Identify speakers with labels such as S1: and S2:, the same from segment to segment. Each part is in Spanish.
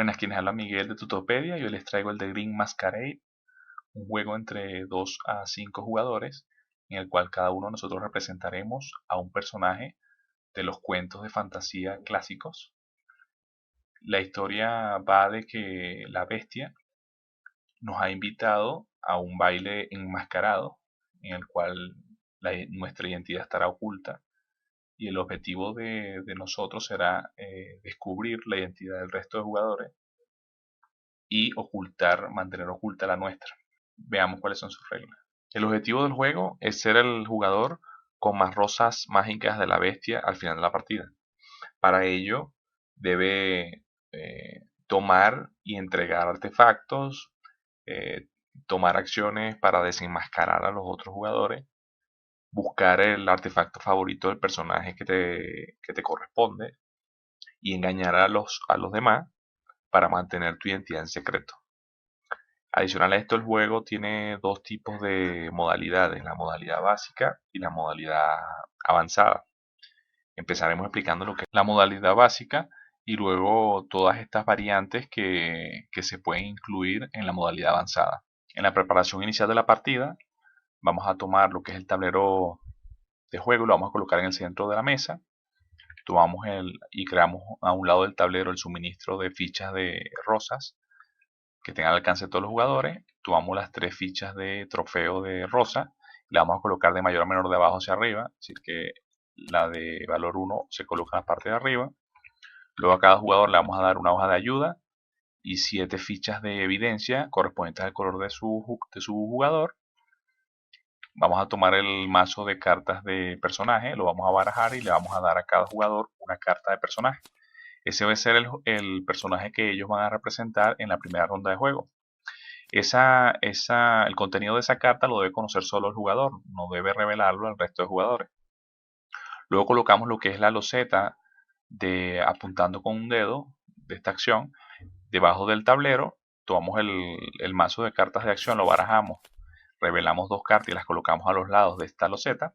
S1: Buenas, quienes habla Miguel de Tutopedia. Yo les traigo el de Green Masquerade, un juego entre 2 a 5 jugadores, en el cual cada uno de nosotros representaremos a un personaje de los cuentos de fantasía clásicos. La historia va de que la bestia nos ha invitado a un baile enmascarado, en el cual nuestra identidad estará oculta, y el objetivo de nosotros será descubrir la identidad del resto de jugadores y mantener oculta la nuestra. Veamos cuáles son sus reglas. El objetivo del juego es ser el jugador con más rosas mágicas de la bestia al final de la partida. Para ello debe tomar y entregar artefactos, tomar acciones para desenmascarar a los otros jugadores, buscar el artefacto favorito del personaje que te corresponde y engañar a los demás para mantener tu identidad en secreto. Adicional a esto, el juego tiene dos tipos de modalidades, la modalidad básica y la modalidad avanzada. Empezaremos explicando lo que es la modalidad básica y luego todas estas variantes que se pueden incluir en la modalidad avanzada. En la preparación inicial de la partida, vamos a tomar lo que es el tablero de juego, lo vamos a colocar en el centro de la mesa. Tomamos y creamos a un lado del tablero el suministro de fichas de rosas que tenga al alcance de todos los jugadores. Tomamos las 3 fichas de trofeo de rosa y la vamos a colocar de mayor a menor de abajo hacia arriba, es decir que la de valor 1 se coloca en la parte de arriba. Luego a cada jugador le vamos a dar una hoja de ayuda y 7 fichas de evidencia correspondientes al color de su jugador. Vamos a tomar el mazo de cartas de personaje, lo vamos a barajar y le vamos a dar a cada jugador una carta de personaje. Ese va a ser el personaje que ellos van a representar en la primera ronda de juego. El contenido de esa carta lo debe conocer solo el jugador, no debe revelarlo al resto de jugadores. Luego colocamos lo que es la loseta de apuntando con un dedo de esta acción debajo del tablero. Tomamos el mazo de cartas de acción, lo barajamos, revelamos 2 cartas y las colocamos a los lados de esta loseta.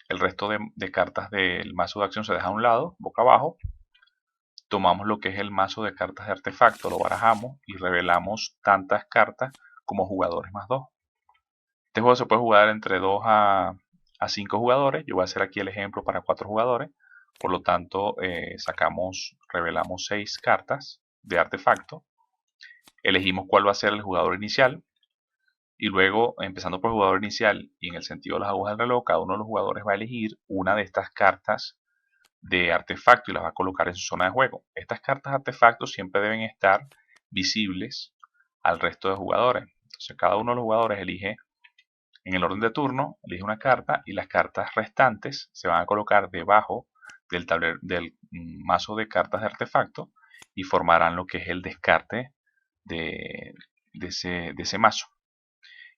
S1: El resto de cartas del mazo de acción se deja a un lado, boca abajo. Tomamos lo que es el mazo de cartas de artefacto, lo barajamos y revelamos tantas cartas como jugadores más 2. Este juego se puede jugar entre 2 a 5 jugadores. Yo voy a hacer aquí el ejemplo para 4 jugadores. Por lo tanto, revelamos 6 cartas de artefacto. Elegimos cuál va a ser el jugador inicial. Y luego, empezando por el jugador inicial y en el sentido de las agujas del reloj, cada uno de los jugadores va a elegir una de estas cartas de artefacto y las va a colocar en su zona de juego. Estas cartas de artefacto siempre deben estar visibles al resto de jugadores. Entonces cada uno de los jugadores elige en el orden de turno, elige una carta y las cartas restantes se van a colocar debajo del tablero del mazo de cartas de artefacto y formarán lo que es el descarte de ese mazo.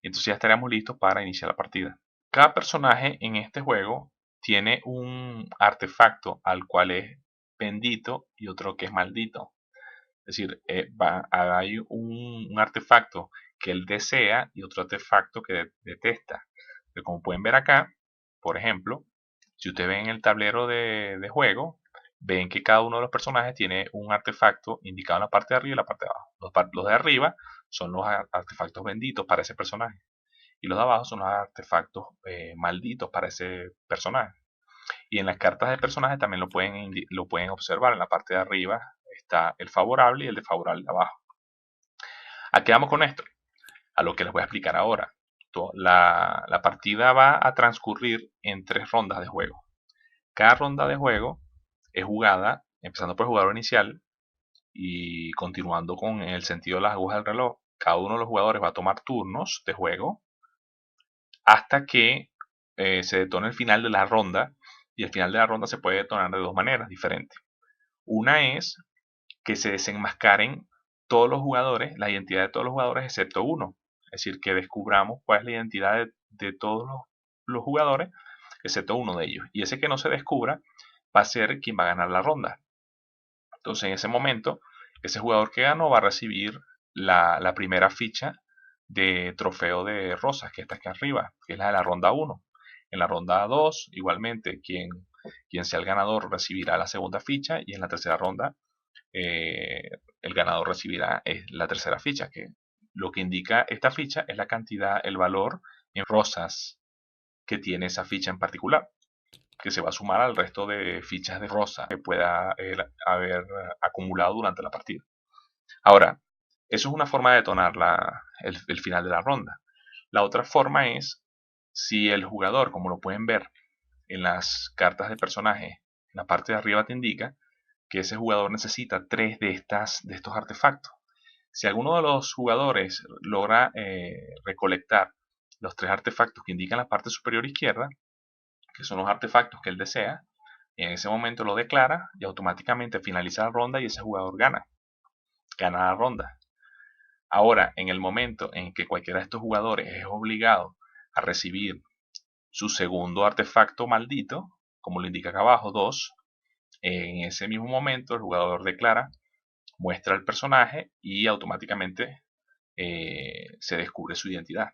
S1: Entonces ya estaremos listos para iniciar la partida. Cada personaje en este juego tiene un artefacto al cual es bendito y otro que es maldito. Es decir, hay un artefacto que él desea y otro artefacto que detesta. Pero como pueden ver acá, por ejemplo, si ustedes ven el tablero de juego, ven que cada uno de los personajes tiene un artefacto indicado en la parte de arriba y la parte de abajo. Los de arriba son los artefactos benditos para ese personaje y los de abajo son los artefactos malditos para ese personaje. Y en las cartas de personaje también lo pueden observar. En la parte de arriba está el favorable y el desfavorable de abajo. ¿A qué vamos con esto? A lo que les voy a explicar ahora. La partida va a transcurrir en 3 rondas de juego. Cada ronda de juego es jugada empezando por el jugador inicial y continuando con el sentido de las agujas del reloj. Cada uno de los jugadores va a tomar turnos de juego hasta que se detone el final de la ronda, y el final de la ronda se puede detonar de 2 maneras diferentes. Una es que se desenmascaren todos los jugadores, la identidad de todos los jugadores excepto uno. Es decir, que descubramos cuál es la identidad de todos los jugadores excepto uno de ellos. Y ese que no se descubra va a ser quien va a ganar la ronda. Entonces en ese momento, ese jugador que ganó va a recibir la primera ficha de trofeo de rosas, que está aquí arriba, que es la de la ronda 1. En la ronda 2, igualmente, quien sea el ganador recibirá la segunda ficha y en la tercera ronda el ganador recibirá la tercera ficha, que lo que indica esta ficha es la cantidad, el valor en rosas que tiene esa ficha en particular, que se va a sumar al resto de fichas de rosa que pueda haber acumulado durante la partida. Ahora, eso es una forma de detonar el final de la ronda. La otra forma es si el jugador, como lo pueden ver en las cartas de personaje, en la parte de arriba te indica que ese jugador necesita 3 de estos artefactos. Si alguno de los jugadores logra recolectar los 3 artefactos que indican la parte superior izquierda, que son los artefactos que él desea, en ese momento lo declara y automáticamente finaliza la ronda y ese jugador gana la ronda. Ahora, en el momento en que cualquiera de estos jugadores es obligado a recibir su segundo artefacto maldito, como lo indica acá abajo, 2, en ese mismo momento el jugador declara, muestra el personaje y automáticamente se descubre su identidad.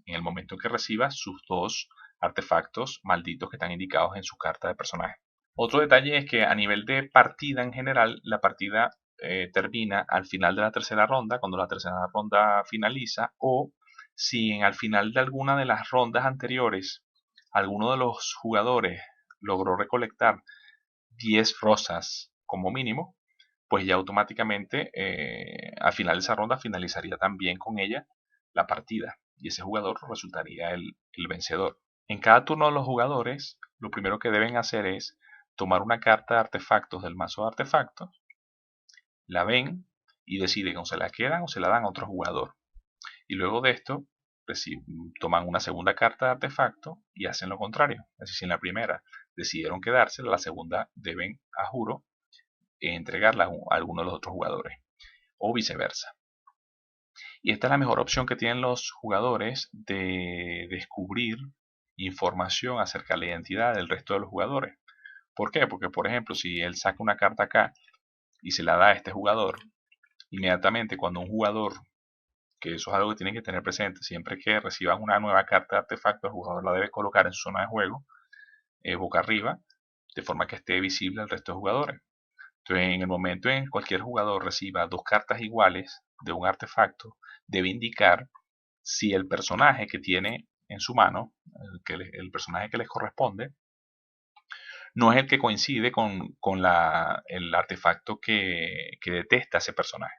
S1: En el momento en que reciba sus 2 artefactos malditos que están indicados en su carta de personaje. Otro detalle es que a nivel de partida en general, la partida termina al final de la tercera ronda, cuando la tercera ronda finaliza, o si al final de alguna de las rondas anteriores alguno de los jugadores logró recolectar 10 rosas como mínimo, pues ya automáticamente al final de esa ronda finalizaría también con ella la partida y ese jugador resultaría el vencedor. En cada turno de los jugadores, lo primero que deben hacer es tomar una carta de artefactos del mazo de artefactos, la ven y deciden o se la quedan o se la dan a otro jugador. Y luego de esto, toman una segunda carta de artefacto y hacen lo contrario. Es decir, si en la primera decidieron quedársela, la segunda deben, a juro, entregarla a alguno de los otros jugadores. O viceversa. Y esta es la mejor opción que tienen los jugadores de descubrir información acerca de la identidad del resto de los jugadores. ¿Por qué? Porque, por ejemplo, si él saca una carta acá y se la da a este jugador, inmediatamente cuando un jugador, que eso es algo que tienen que tener presente, siempre que reciban una nueva carta de artefacto, el jugador la debe colocar en su zona de juego, boca arriba, de forma que esté visible al resto de jugadores. Entonces, en el momento en que cualquier jugador reciba 2 cartas iguales de un artefacto, debe indicar si el personaje que tiene en su mano, el personaje que les corresponde, no es el que coincide con el artefacto que detesta ese personaje.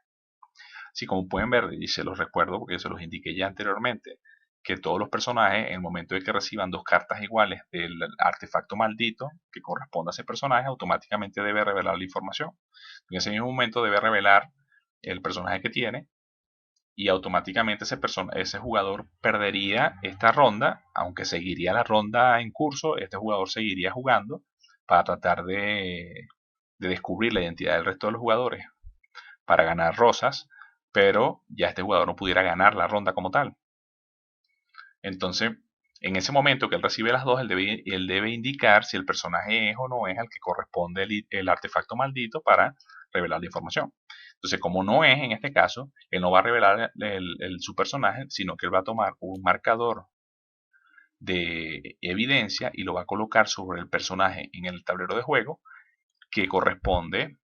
S1: Así como pueden ver, y se los recuerdo porque se los indiqué ya anteriormente, que todos los personajes, en el momento de que reciban 2 cartas iguales del artefacto maldito que corresponde a ese personaje, automáticamente debe revelar la información. En ese mismo momento debe revelar el personaje que tiene y automáticamente ese jugador perdería esta ronda, aunque seguiría la ronda en curso, este jugador seguiría jugando para tratar de descubrir la identidad del resto de los jugadores para ganar rosas, pero ya este jugador no pudiera ganar la ronda como tal. Entonces, en ese momento que él recibe las 2, él debe indicar si el personaje es o no es al que corresponde el artefacto maldito para revelar la información. Entonces, como no es en este caso, él no va a revelar su personaje, sino que él va a tomar un marcador de evidencia y lo va a colocar sobre el personaje en el tablero de juego que corresponde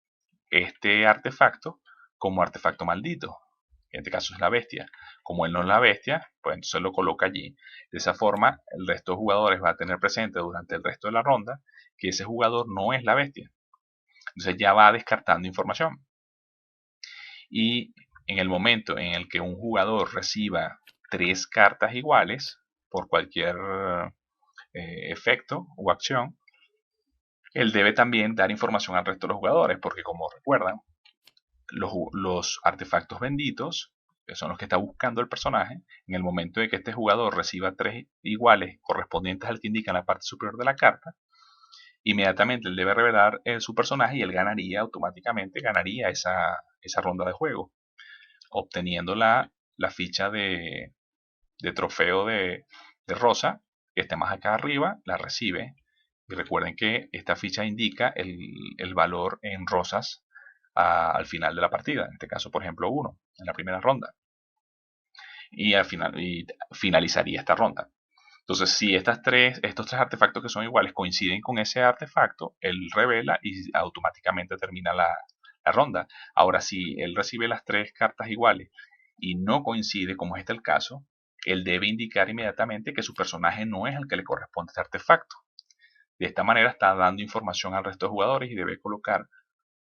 S1: este artefacto como artefacto maldito. En este caso es la bestia. Como él no es la bestia, pues entonces lo coloca allí. De esa forma, el resto de jugadores va a tener presente durante el resto de la ronda que ese jugador no es la bestia. Entonces ya va descartando información. Y en el momento en el que un jugador reciba 3 cartas iguales por cualquier efecto o acción, él debe también dar información al resto de los jugadores, porque como recuerdan, los artefactos benditos, que son los que está buscando el personaje, en el momento de que este jugador reciba 3 iguales correspondientes al que indica en la parte superior de la carta, inmediatamente él debe revelar su personaje y él ganaría automáticamente, ganaría esa ronda de juego, obteniendo la ficha de trofeo de rosa, que esté más acá arriba, la recibe. Y recuerden que esta ficha indica el valor en rosas al final de la partida, en este caso por ejemplo 1 en la primera ronda, y al final finalizaría esta ronda. Entonces si estos 3 artefactos que son iguales coinciden con ese artefacto, él revela y automáticamente termina la ronda. Ahora, si él recibe las 3 cartas iguales y no coincide, como es este el caso, él debe indicar inmediatamente que su personaje no es el que le corresponde a este artefacto. De esta manera está dando información al resto de jugadores y debe colocar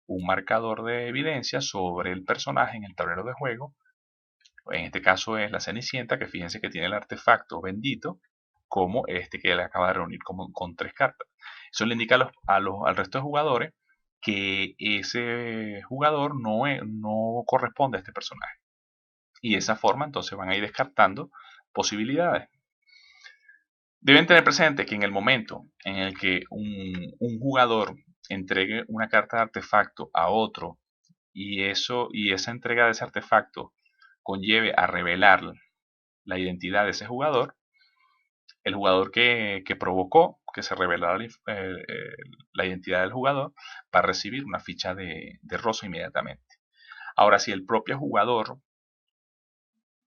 S1: un marcador de evidencia sobre el personaje en el tablero de juego. En este caso es la Cenicienta, que fíjense que tiene el artefacto bendito, como este que le acaba de reunir con 3 cartas. Eso le indica al resto de jugadores que ese jugador no corresponde a este personaje. Y de esa forma entonces van a ir descartando posibilidades. Deben tener presente que en el momento en el que un jugador entregue una carta de artefacto a otro y esa entrega de ese artefacto conlleve a revelar la identidad de ese jugador, el jugador que provocó que se revelara la identidad del jugador va a recibir una ficha de rosa inmediatamente. Ahora, si el propio jugador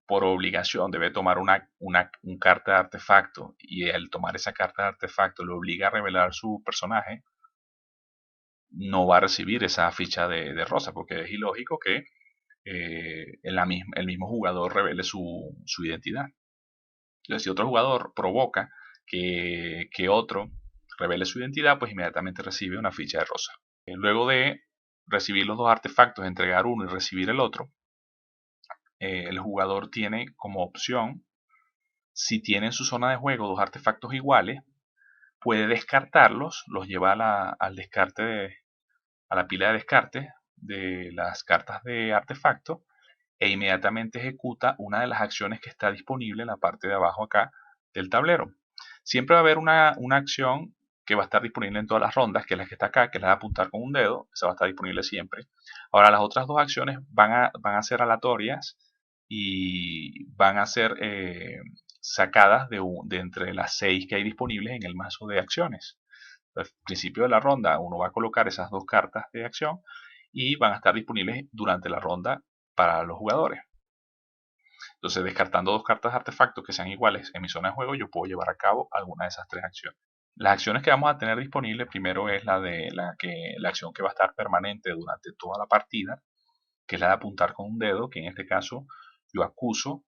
S1: por obligación debe tomar un carta de artefacto y al tomar esa carta de artefacto lo obliga a revelar su personaje, no va a recibir esa ficha de rosa, porque es ilógico que el mismo jugador revele su identidad. Entonces, si otro jugador provoca que otro revele su identidad, pues inmediatamente recibe una ficha de rosa. Luego de recibir los 2 artefactos, entregar uno y recibir el otro, el jugador tiene como opción, si tiene en su zona de juego 2 artefactos iguales, puede descartarlos, los lleva al descarte, a la pila de descarte de las cartas de artefacto e inmediatamente ejecuta una de las acciones que está disponible en la parte de abajo acá del tablero. Siempre va a haber una acción que va a estar disponible en todas las rondas, que es la que está acá, que es la de apuntar con un dedo, esa va a estar disponible siempre. Ahora las otras 2 acciones van a ser aleatorias y van a ser sacadas de entre las 6 que hay disponibles en el mazo de acciones. Al principio de la ronda uno va a colocar esas 2 cartas de acción y van a estar disponibles durante la ronda para los jugadores. Entonces, descartando 2 cartas de artefactos que sean iguales en mi zona de juego, yo puedo llevar a cabo alguna de esas 3 acciones. Las acciones que vamos a tener disponibles primero es la acción que va a estar permanente durante toda la partida, que es la de apuntar con un dedo, que en este caso yo acuso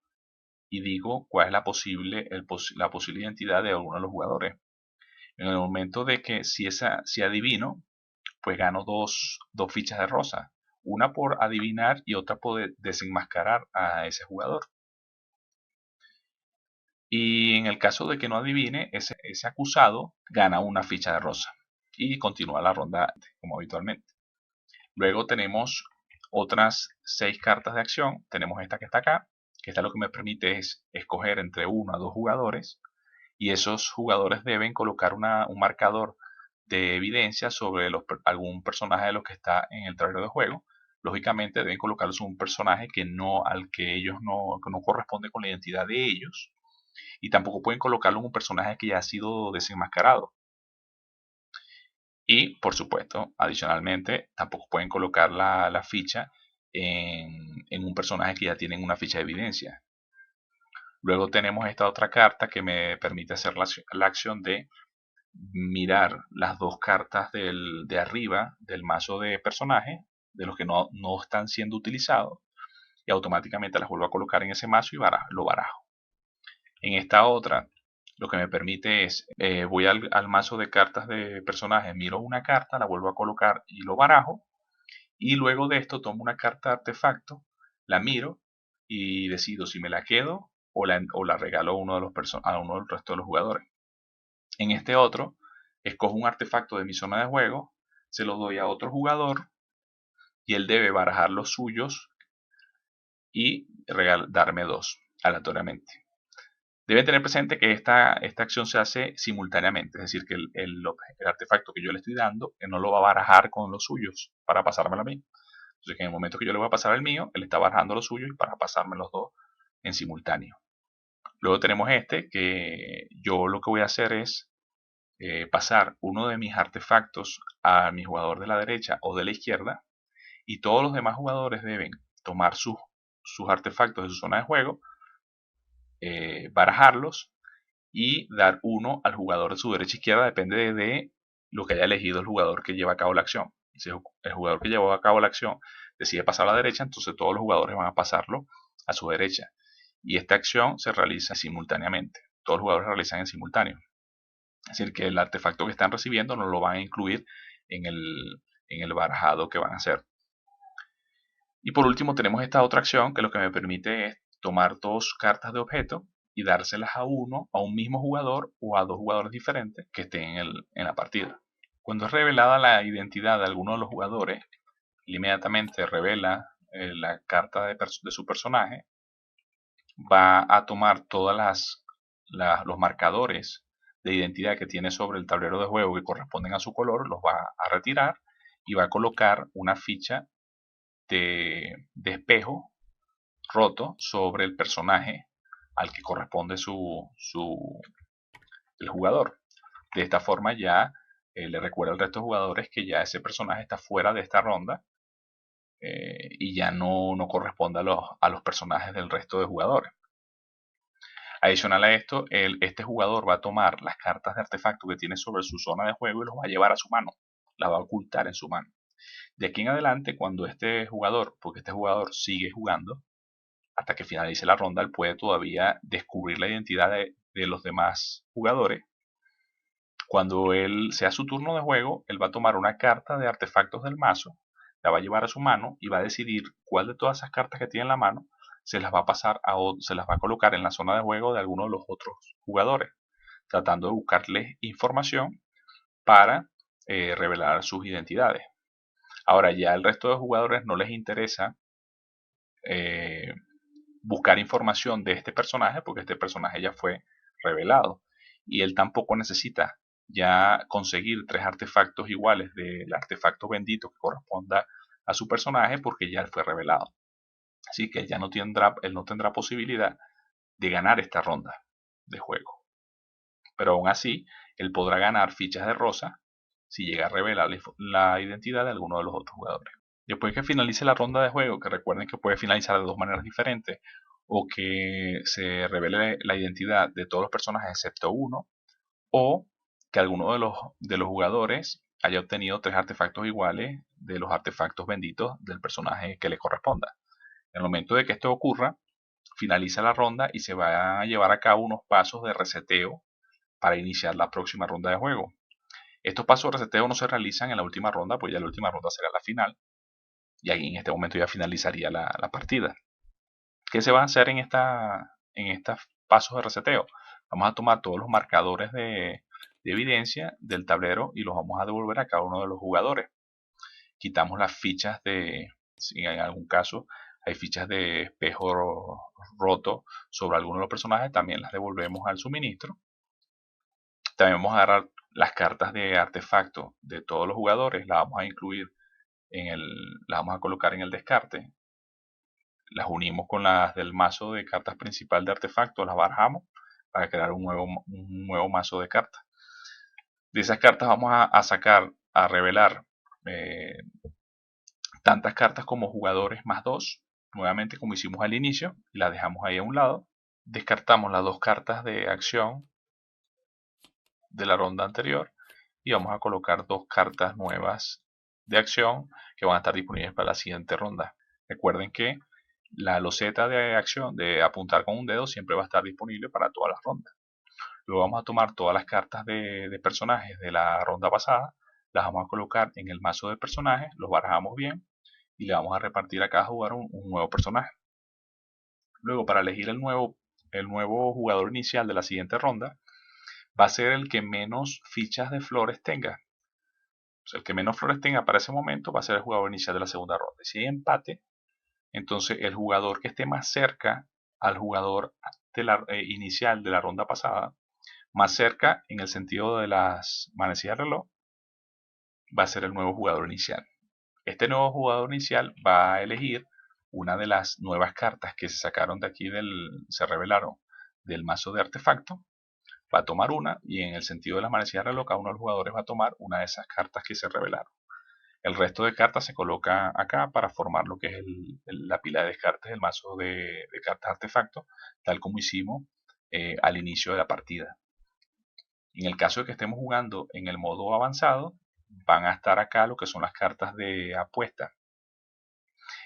S1: y digo cuál es la posible identidad de alguno de los jugadores. En el momento de que si adivino, pues gano dos fichas de rosa. Una por adivinar y otra por desenmascarar a ese jugador. Y en el caso de que no adivine, ese acusado gana una ficha de rosa. Y continúa la ronda como habitualmente. Luego tenemos otras 6 cartas de acción. Tenemos esta que está acá, que esta lo que me permite es escoger entre 1 a 2 jugadores. Y esos jugadores deben colocar un marcador de evidencia sobre algún personaje de los que está en el tablero de juego. Lógicamente deben colocarlos un personaje al que ellos que no corresponde con la identidad de ellos. Y tampoco pueden colocarlo en un personaje que ya ha sido desenmascarado. Y, por supuesto, adicionalmente, tampoco pueden colocar la ficha en un personaje que ya tienen una ficha de evidencia. Luego tenemos esta otra carta que me permite hacer la acción de mirar las 2 cartas de arriba del mazo de personajes, de los que no están siendo utilizados, y automáticamente las vuelvo a colocar en ese mazo y lo barajo. En esta otra, lo que me permite es, voy al mazo de cartas de personajes, miro una carta, la vuelvo a colocar y lo barajo, y luego de esto tomo una carta de artefacto, la miro y decido si me la quedo o la regalo a uno del resto de los jugadores. En este otro, escojo un artefacto de mi zona de juego, se lo doy a otro jugador y él debe barajar los suyos y darme 2 aleatoriamente. Deben tener presente que esta acción se hace simultáneamente, es decir, que el artefacto que yo le estoy dando, él no lo va a barajar con los suyos para pasármelo a mí. Entonces, que en el momento que yo le voy a pasar el mío, él está barajando los suyos y para pasarme los 2 en simultáneo. Luego tenemos que yo lo que voy a hacer es pasar uno de mis artefactos a mi jugador de la derecha o de la izquierda y todos los demás jugadores deben tomar sus artefactos de su zona de juego, barajarlos y dar uno al jugador de su derecha e izquierda, depende de lo que haya elegido el jugador que lleva a cabo la acción. Si el jugador que llevó a cabo la acción decide pasar a la derecha, entonces todos los jugadores van a pasarlo a su derecha. Y esta acción se realiza simultáneamente. Todos los jugadores realizan en simultáneo. Es decir, que el artefacto que están recibiendo no lo van a incluir en el barajado que van a hacer. Y por último tenemos esta otra acción que lo que me permite es tomar dos cartas de objeto y dárselas a un mismo jugador o a dos jugadores diferentes que estén en la partida. Cuando es revelada la identidad de alguno de los jugadores, inmediatamente revela la carta de su personaje, va a tomar todas los marcadores de identidad que tiene sobre el tablero de juego que corresponden a su color, los va a retirar y va a colocar una ficha de espejo roto sobre el personaje al que corresponde el jugador. De esta forma ya le recuerda al resto de jugadores que ya ese personaje está fuera de esta ronda y ya no corresponde a los personajes del resto de jugadores. Adicional a esto, este jugador va a tomar las cartas de artefacto que tiene sobre su zona de juego y los va a llevar a su mano, las va a ocultar en su mano. De aquí en adelante, cuando este jugador, porque este jugador sigue jugando, hasta que finalice la ronda, él puede todavía descubrir la identidad de los demás jugadores. Cuando él sea su turno de juego, él va a tomar una carta de artefactos del mazo, la va a llevar a su mano y va a decidir cuál de todas esas cartas que tiene en la mano se las va a pasar se las va a colocar en la zona de juego de alguno de los otros jugadores, tratando de buscarles información para revelar sus identidades. Ahora ya al resto de jugadores no les interesa eh, buscar información de este personaje porque este personaje ya fue revelado y él tampoco necesita ya conseguir tres artefactos iguales del artefacto bendito que corresponda a su personaje porque ya él fue revelado. Así que él no tendrá posibilidad de ganar esta ronda de juego. Pero aún así, él podrá ganar fichas de rosa si llega a revelar la identidad de alguno de los otros jugadores. Después que finalice la ronda de juego, que recuerden que puede finalizar de dos maneras diferentes, o que se revele la identidad de todos los personajes excepto uno, o que alguno de los jugadores haya obtenido tres artefactos iguales de los artefactos benditos del personaje que le corresponda. En el momento de que esto ocurra, finaliza la ronda y se va a llevar a cabo unos pasos de reseteo para iniciar la próxima ronda de juego. Estos pasos de reseteo no se realizan en la última ronda, pues ya la última ronda será la final, y ahí en este momento ya finalizaría la partida. ¿Qué se va a hacer en estos pasos de reseteo? Vamos a tomar todos los marcadores de evidencia del tablero y los vamos a devolver a cada uno de los jugadores. Quitamos las fichas si en algún caso hay fichas de espejo roto sobre alguno de los personajes, también las devolvemos al suministro. También vamos a agarrar las cartas de artefacto de todos los jugadores, las vamos a incluir las vamos a colocar en el descarte. Las unimos con las del mazo de cartas principal de artefactos, las barajamos para crear un nuevo mazo de cartas. De esas cartas vamos a sacar, a revelar tantas cartas como jugadores más 2, nuevamente como hicimos al inicio, y las dejamos ahí a un lado. Descartamos las dos cartas de acción de la ronda anterior y vamos a colocar dos cartas nuevas de acción que van a estar disponibles para la siguiente ronda. Recuerden que la loseta de acción de apuntar con un dedo siempre va a estar disponible para todas las rondas. Luego vamos a tomar todas las cartas de personajes de la ronda pasada, las vamos a colocar en el mazo de personajes, los barajamos bien y le vamos a repartir a cada jugador un nuevo personaje. Luego, para elegir el nuevo jugador inicial de la siguiente ronda, va a ser el que menos fichas de flores tenga. O sea, el que menos flores tenga para ese momento va a ser el jugador inicial de la segunda ronda. Si hay empate, entonces el jugador que esté más cerca al jugador inicial de la ronda pasada, más cerca en el sentido de las manecillas de reloj, va a ser el nuevo jugador inicial. Este nuevo jugador inicial va a elegir una de las nuevas cartas que se sacaron de aquí, se revelaron del mazo de artefacto. Va a tomar una y en el sentido de las manecillas de reloj, cada uno de los jugadores va a tomar una de esas cartas que se revelaron. El resto de cartas se coloca acá para formar lo que es la pila de descartes del mazo de cartas artefacto, tal como hicimos al inicio de la partida. En el caso de que estemos jugando en el modo avanzado, van a estar acá lo que son las cartas de apuesta.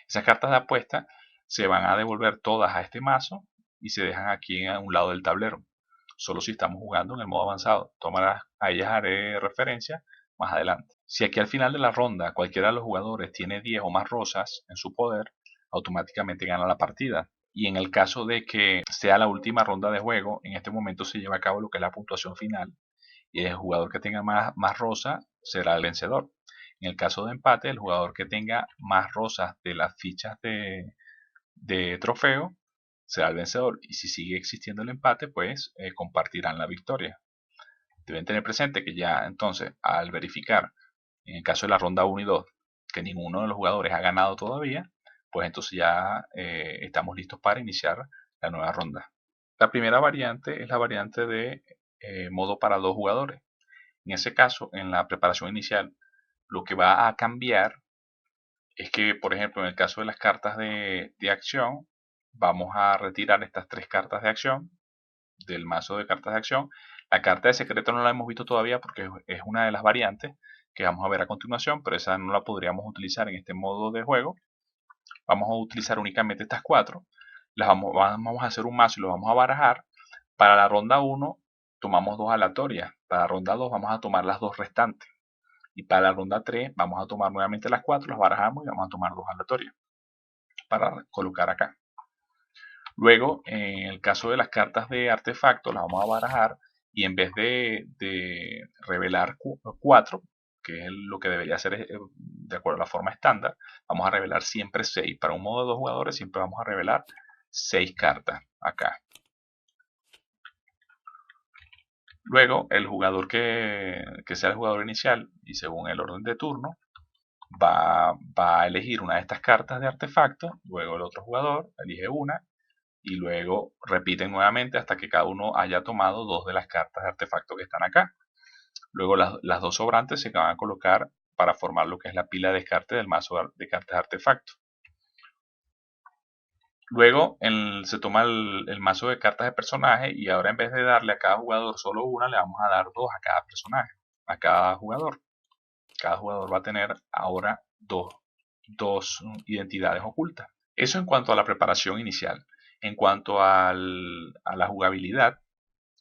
S1: Esas cartas de apuesta se van a devolver todas a este mazo y se dejan aquí a un lado del tablero. Solo si estamos jugando en el modo avanzado. A ellas haré referencia más adelante. Si aquí al final de la ronda cualquiera de los jugadores tiene 10 o más rosas en su poder, automáticamente gana la partida. Y en el caso de que sea la última ronda de juego, en este momento se lleva a cabo lo que es la puntuación final. Y el jugador que tenga más rosas será el vencedor. En el caso de empate, el jugador que tenga más rosas de las fichas de trofeo será el vencedor. Y si sigue existiendo el empate, pues compartirán la victoria. Deben tener presente que ya entonces, al verificar, en el caso de la ronda 1 y 2, que ninguno de los jugadores ha ganado todavía, pues entonces ya estamos listos para iniciar la nueva ronda. La primera variante es la variante de modo para dos jugadores. En ese caso, en la preparación inicial, lo que va a cambiar es que, por ejemplo, en el caso de las cartas de acción, vamos a retirar estas tres cartas de acción del mazo de cartas de acción. La carta de secreto no la hemos visto todavía porque es una de las variantes que vamos a ver a continuación, pero esa no la podríamos utilizar en este modo de juego. Vamos a utilizar únicamente estas cuatro. Vamos a hacer un mazo y lo vamos a barajar. Para la ronda 1 tomamos dos aleatorias. Para la ronda 2 vamos a tomar las dos restantes. Y para la ronda 3 vamos a tomar nuevamente las 4, las barajamos y vamos a tomar dos aleatorias para colocar acá. Luego, en el caso de las cartas de artefacto, las vamos a barajar y en vez de revelar 4, que es lo que debería ser de acuerdo a la forma estándar, vamos a revelar siempre 6. Para un modo de dos jugadores siempre vamos a revelar 6 cartas acá. Luego, el jugador que sea el jugador inicial y según el orden de turno, va a elegir una de estas cartas de artefacto, luego el otro jugador elige una y luego repiten nuevamente hasta que cada uno haya tomado dos de las cartas de artefacto que están acá. Luego las dos sobrantes se van a colocar para formar lo que es la pila de descarte del mazo de cartas de artefacto. Luego se toma el mazo de cartas de personaje y ahora en vez de darle a cada jugador solo una, le vamos a dar dos a cada personaje, a cada jugador. Cada jugador va a tener ahora dos identidades ocultas. Eso en cuanto a la preparación inicial. En cuanto a la jugabilidad,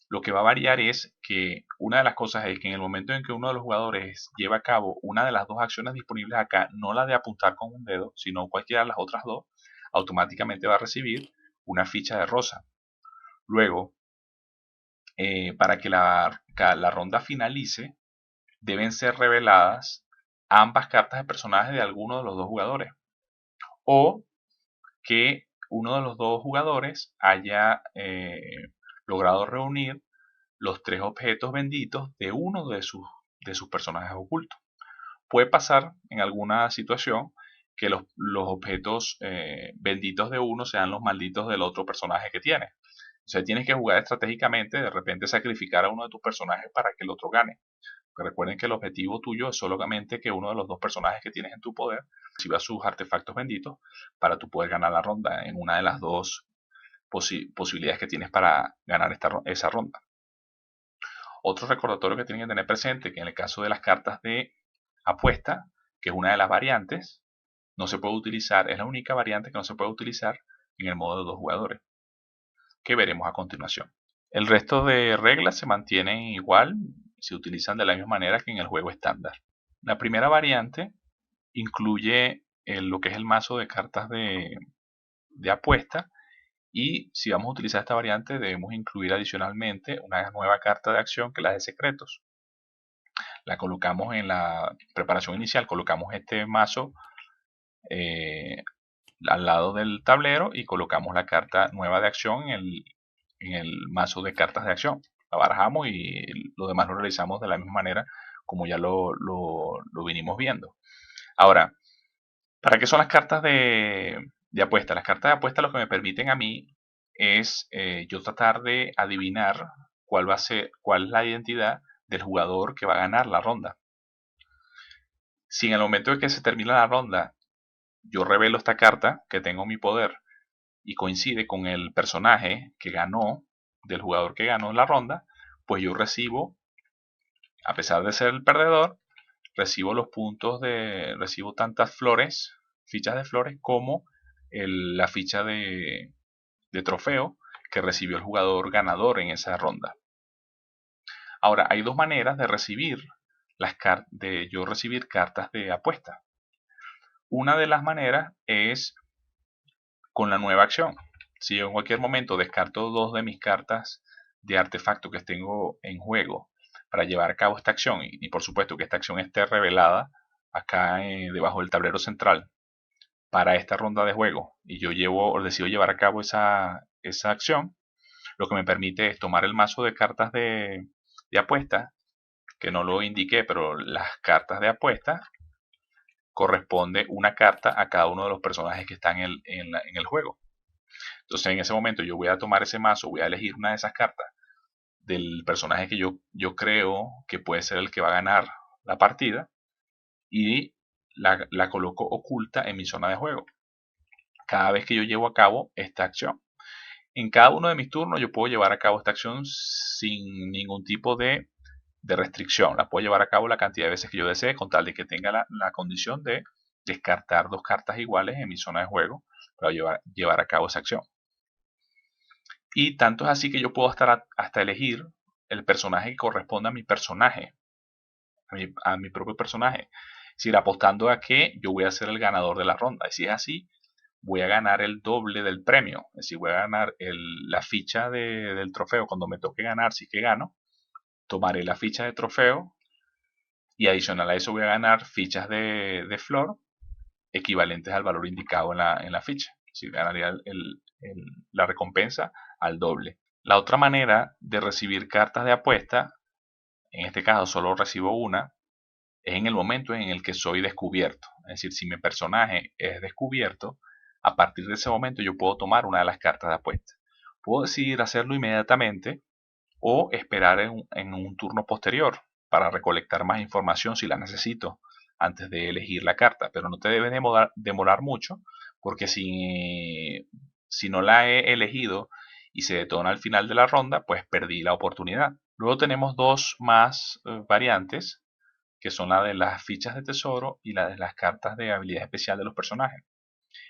S1: lo que va a variar es que una de las cosas es que en el momento en que uno de los jugadores lleva a cabo una de las dos acciones disponibles acá, no la de apuntar con un dedo, sino cualquiera de las otras dos, automáticamente va a recibir una ficha de rosa. Luego, para que la ronda finalice, deben ser reveladas ambas cartas de personaje de alguno de los dos jugadores. O que uno de los dos jugadores haya logrado reunir los tres objetos benditos de uno de sus personajes ocultos. Puede pasar en alguna situación que los objetos benditos de uno sean los malditos del otro personaje que tiene. O sea, tienes que jugar estratégicamente, de repente sacrificar a uno de tus personajes para que el otro gane. Porque recuerden que el objetivo tuyo es solamente que uno de los dos personajes que tienes en tu poder reciba sus artefactos benditos para tú poder ganar la ronda en una de las dos posibilidades que tienes para ganar esa ronda. Otro recordatorio que tienen que tener presente que en el caso de las cartas de apuesta, que es una de las variantes, no se puede utilizar, es la única variante que no se puede utilizar en el modo de dos jugadores, que veremos a continuación. El resto de reglas se mantienen igual, se utilizan de la misma manera que en el juego estándar. La primera variante incluye lo que es el mazo de cartas de apuesta y si vamos a utilizar esta variante debemos incluir adicionalmente una nueva carta de acción que es la de secretos. La colocamos en la preparación inicial, colocamos este mazo al lado del tablero y colocamos la carta nueva de acción en el mazo de cartas de acción. La barajamos y lo demás lo realizamos de la misma manera como ya lo vinimos viendo. Ahora, ¿para qué son las cartas de apuesta? Las cartas de apuesta lo que me permiten a mí es yo tratar de adivinar cuál es la identidad del jugador que va a ganar la ronda. Si en el momento de que se termina la ronda yo revelo esta carta que tengo en mi poder y coincide con el personaje que ganó, del jugador que ganó en la ronda, pues yo recibo, a pesar de ser el perdedor, recibo los puntos recibo tantas flores, fichas de flores, como la ficha de trofeo que recibió el jugador ganador en esa ronda. Ahora, hay dos maneras de recibir yo recibir cartas de apuesta. Una de las maneras es con la nueva acción. Si yo en cualquier momento descarto dos de mis cartas de artefacto que tengo en juego para llevar a cabo esta acción, y por supuesto que esta acción esté revelada acá debajo del tablero central para esta ronda de juego, y yo decido llevar a cabo esa acción, lo que me permite es tomar el mazo de cartas de apuesta, que no lo indiqué, pero las cartas de apuesta corresponde una carta a cada uno de los personajes que están en el juego. Entonces en ese momento yo voy a tomar ese mazo, voy a elegir una de esas cartas del personaje que yo creo que puede ser el que va a ganar la partida, y la coloco oculta en mi zona de juego cada vez que yo llevo a cabo esta acción. En cada uno de mis turnos yo puedo llevar a cabo esta acción sin ningún tipo de restricción. La puedo llevar a cabo la cantidad de veces que yo desee, con tal de que tenga la condición de descartar dos cartas iguales en mi zona de juego para llevar a cabo esa acción. Y tanto es así que yo puedo hasta elegir el personaje que corresponde a mi personaje, a mi propio personaje. Es decir, apostando a que yo voy a ser el ganador de la ronda. Y si es así, voy a ganar el doble del premio. Es decir, voy a ganar la ficha del trofeo cuando me toque ganar. Si es que gano, tomaré la ficha de trofeo, y adicional a eso voy a ganar fichas de flor equivalentes al valor indicado en la ficha. Si ganaría la recompensa al doble. La otra manera de recibir cartas de apuesta, en este caso solo recibo una, es en el momento en el que soy descubierto. Es decir, si mi personaje es descubierto, a partir de ese momento yo puedo tomar una de las cartas de apuesta. Puedo decidir hacerlo inmediatamente o esperar en un turno posterior para recolectar más información si la necesito antes de elegir la carta, pero no te debes demorar mucho, porque si no la he elegido y se detona al final de la ronda, pues perdí la oportunidad. Luego tenemos dos más variantes, que son la de las fichas de tesoro y la de las cartas de habilidad especial de los personajes.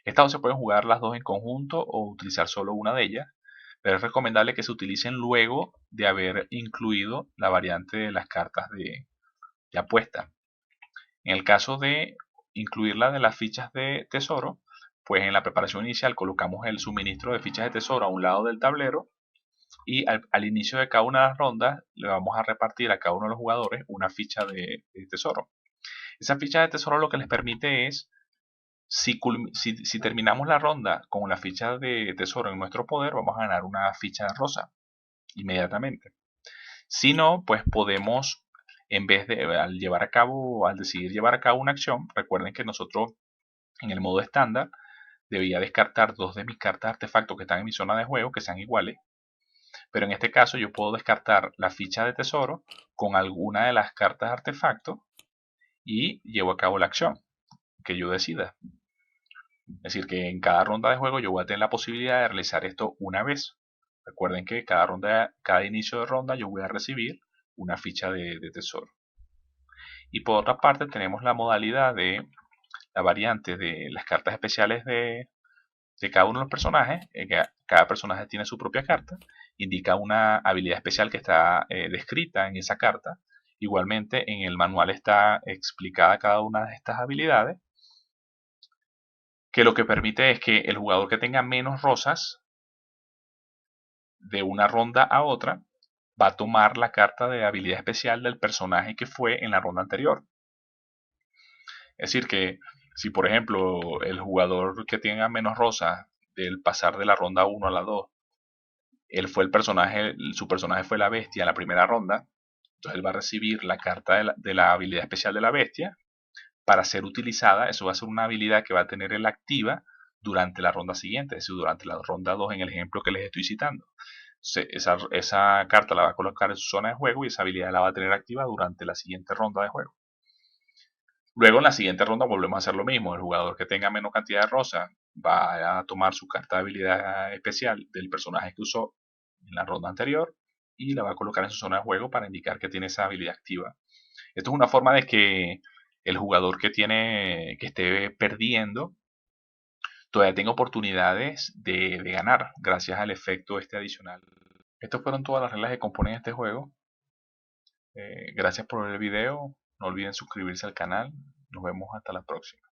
S1: Estas dos se pueden jugar las dos en conjunto o utilizar solo una de ellas, pero es recomendable que se utilicen luego de haber incluido la variante de las cartas de apuesta. En el caso de incluirla de las fichas de tesoro, pues en la preparación inicial colocamos el suministro de fichas de tesoro a un lado del tablero, y al inicio de cada una de las rondas le vamos a repartir a cada uno de los jugadores una ficha de tesoro. Esa ficha de tesoro lo que les permite es, si terminamos la ronda con la ficha de tesoro en nuestro poder, vamos a ganar una ficha rosa inmediatamente. Si no, pues podemos, en vez de, al decidir llevar a cabo una acción, recuerden que nosotros en el modo estándar debía descartar dos de mis cartas artefactos que están en mi zona de juego, que sean iguales, pero en este caso yo puedo descartar la ficha de tesoro con alguna de las cartas artefacto y llevo a cabo la acción que yo decida. Es decir, que en cada ronda de juego yo voy a tener la posibilidad de realizar esto una vez. Recuerden que cada inicio de ronda yo voy a recibir una ficha de tesoro. Y por otra parte tenemos la modalidad de la variante de las cartas especiales de cada uno de los personajes. Cada personaje tiene su propia carta, indica una habilidad especial que está descrita en esa carta. Igualmente en el manual está explicada cada una de estas habilidades, que lo que permite es que el jugador que tenga menos rosas de una ronda a otra va a tomar la carta de habilidad especial del personaje que fue en la ronda anterior. Es decir, que si por ejemplo el jugador que tenga menos rosas del pasar de la ronda 1 a la 2, su personaje fue la bestia en la primera ronda, entonces él va a recibir la carta de la habilidad especial de la bestia para ser utilizada. Eso va a ser una habilidad que va a tener él activa durante la ronda siguiente, es decir, durante la ronda 2 en el ejemplo que les estoy citando. Esa carta la va a colocar en su zona de juego y esa habilidad la va a tener activa durante la siguiente ronda de juego. Luego en la siguiente ronda volvemos a hacer lo mismo. El jugador que tenga menos cantidad de rosas va a tomar su carta de habilidad especial del personaje que usó en la ronda anterior y la va a colocar en su zona de juego para indicar que tiene esa habilidad activa Esto es una forma de que el jugador que esté perdiendo todavía tenga oportunidades de ganar gracias al efecto este adicional. Estas fueron todas las reglas que componen este juego. Gracias por ver el video. No olviden suscribirse al canal. Nos vemos hasta la próxima.